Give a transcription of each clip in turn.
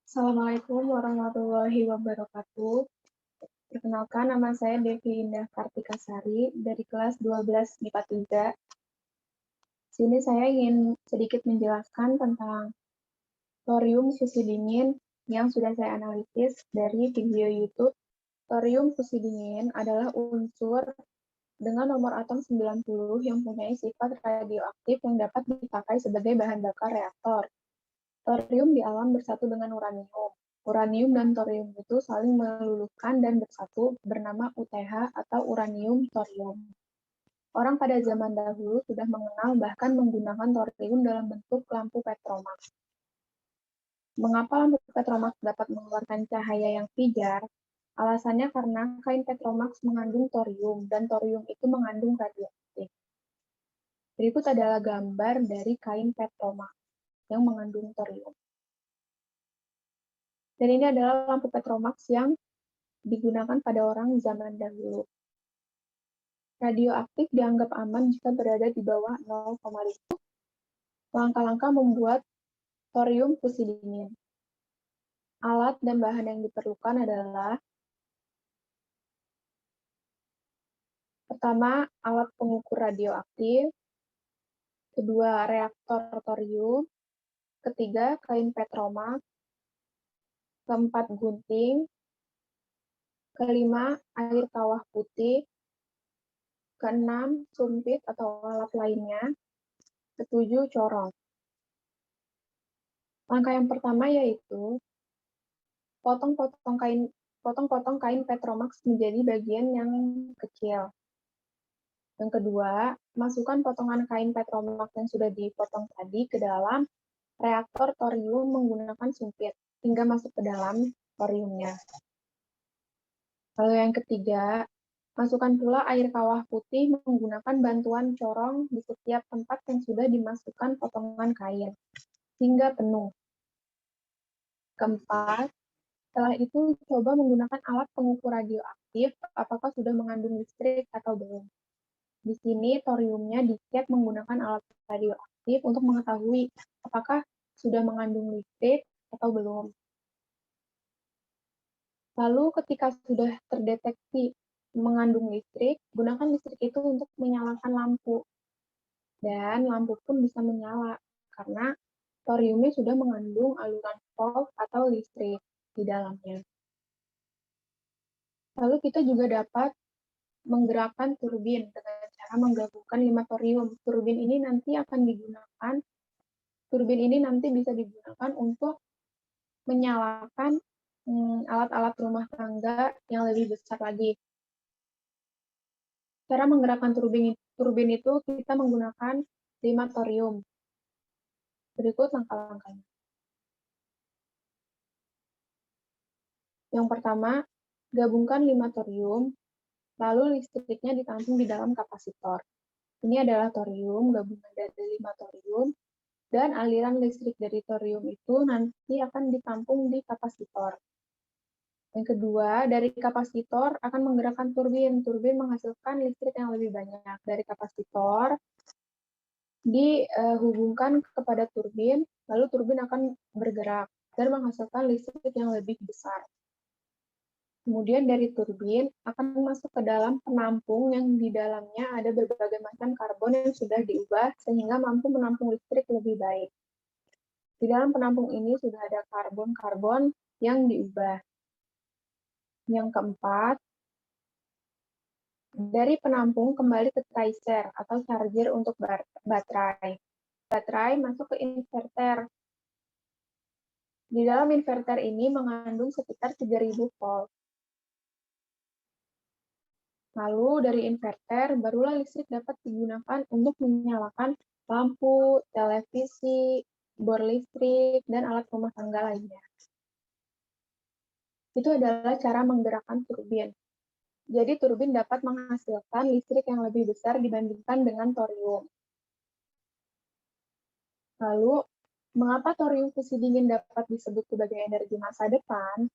Assalamualaikum warahmatullahi wabarakatuh. Perkenalkan, nama saya Devi Indah Kartikasari dari kelas 12 MIPA 3. Sini saya ingin sedikit menjelaskan tentang thorium fusi dingin yang sudah saya analisis dari video YouTube. Thorium fusi dingin adalah unsur dengan nomor atom 90 yang mempunyai sifat radioaktif yang dapat dipakai sebagai bahan bakar reaktor. Thorium di alam bersatu dengan uranium. Uranium dan thorium itu saling meluluhkan dan bersatu bernama UTH atau uranium thorium. Orang pada zaman dahulu sudah mengenal bahkan menggunakan thorium dalam bentuk lampu petromax. Mengapa lampu petromax dapat mengeluarkan cahaya yang pijar? Alasannya karena kain petromax mengandung thorium dan thorium itu mengandung radioaktif. Berikut adalah gambar dari kain petromax yang mengandung thorium. Dan ini adalah lampu petromax yang digunakan pada orang zaman dahulu. Radioaktif dianggap aman jika berada di bawah 0,5. Langkah-langkah membuat thorium fusi dingin. Alat dan bahan yang diperlukan adalah: pertama, alat pengukur radioaktif, kedua, reaktor thorium, ketiga, kain petromax, keempat, gunting, kelima, air kawah putih, keenam, sumpit atau alat lainnya, ketujuh, corong. Langkah yang pertama yaitu potong-potong kain petromax menjadi bagian yang kecil. Yang kedua, masukkan potongan kain petromax yang sudah dipotong tadi ke dalam reaktor thorium menggunakan sumpit hingga masuk ke dalam thoriumnya. Lalu yang ketiga, masukkan pula air kawah putih menggunakan bantuan corong di setiap tempat yang sudah dimasukkan potongan kain hingga penuh. Keempat, setelah itu coba menggunakan alat pengukur radioaktif apakah sudah mengandung listrik atau belum. Di sini thoriumnya dicek menggunakan alat radioaktif untuk mengetahui apakah sudah mengandung listrik atau belum. Lalu ketika sudah terdeteksi mengandung listrik, gunakan listrik itu untuk menyalakan lampu. Dan lampu pun bisa menyala karena thoriumnya sudah mengandung aliran volt atau listrik di dalamnya. Lalu kita juga dapat menggerakkan turbin dengan cara menggabungkan 5 thorium. Turbin ini nanti bisa digunakan untuk menyalakan alat-alat rumah tangga yang lebih besar lagi. Cara menggerakkan turbin itu kita menggunakan 5 thorium. Berikut langkah-langkahnya. Yang pertama, gabungkan 5 thorium, lalu listriknya ditampung di dalam kapasitor. Ini adalah thorium, gabungan dari 5 thorium, dan aliran listrik dari thorium itu nanti akan ditampung di kapasitor. Yang kedua, dari kapasitor akan menggerakkan turbin. Turbin menghasilkan listrik yang lebih banyak. Dari kapasitor dihubungkan kepada turbin, lalu turbin akan bergerak dan menghasilkan listrik yang lebih besar. Kemudian dari turbin akan masuk ke dalam penampung yang di dalamnya ada berbagai macam karbon yang sudah diubah sehingga mampu menampung listrik lebih baik. Di dalam penampung ini sudah ada karbon-karbon yang diubah. Yang keempat, dari penampung kembali ke tracer atau charger untuk baterai. Baterai masuk ke inverter. Di dalam inverter ini mengandung sekitar 3000 volt. Lalu dari inverter, barulah listrik dapat digunakan untuk menyalakan lampu, televisi, bor listrik, dan alat rumah tangga lainnya. Itu adalah cara menggerakkan turbin. Jadi turbin dapat menghasilkan listrik yang lebih besar dibandingkan dengan thorium. Lalu, mengapa thorium fusi dingin dapat disebut sebagai energi masa depan?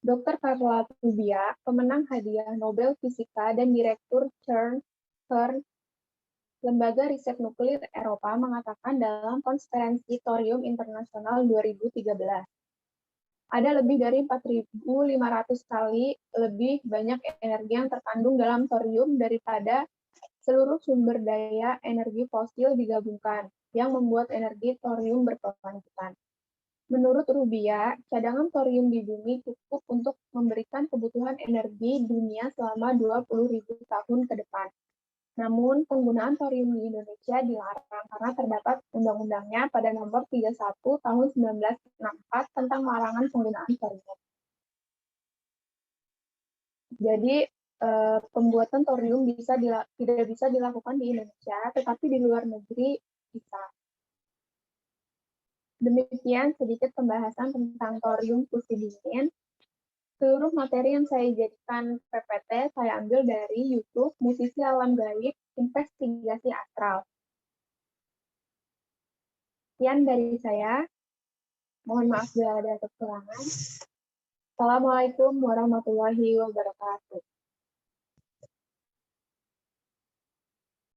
Dr. Carla Tubia, pemenang hadiah Nobel Fisika dan Direktur CERN, Lembaga Riset Nuklir Eropa, mengatakan dalam Konferensi Thorium Internasional 2013, Ada lebih dari 4.500 kali lebih banyak energi yang terkandung dalam thorium daripada seluruh sumber daya energi fosil digabungkan, yang membuat energi thorium berkelanjutan. Menurut Rubia, cadangan thorium di bumi cukup untuk memberikan kebutuhan energi dunia selama 20.000 tahun ke depan. Namun, penggunaan thorium di Indonesia dilarang karena terdapat undang-undangnya pada nomor 31 tahun 1964 tentang larangan penggunaan thorium. Jadi, pembuatan thorium tidak bisa dilakukan di Indonesia, tetapi di luar negeri bisa. Demikian sedikit pembahasan tentang thorium fusi dingin. Seluruh materi yang saya jadikan PPT saya ambil dari YouTube Musisi Alam Gaib Investigasi Astral. Sekian dari saya. Mohon maaf bila ada kekurangan. Assalamualaikum warahmatullahi wabarakatuh.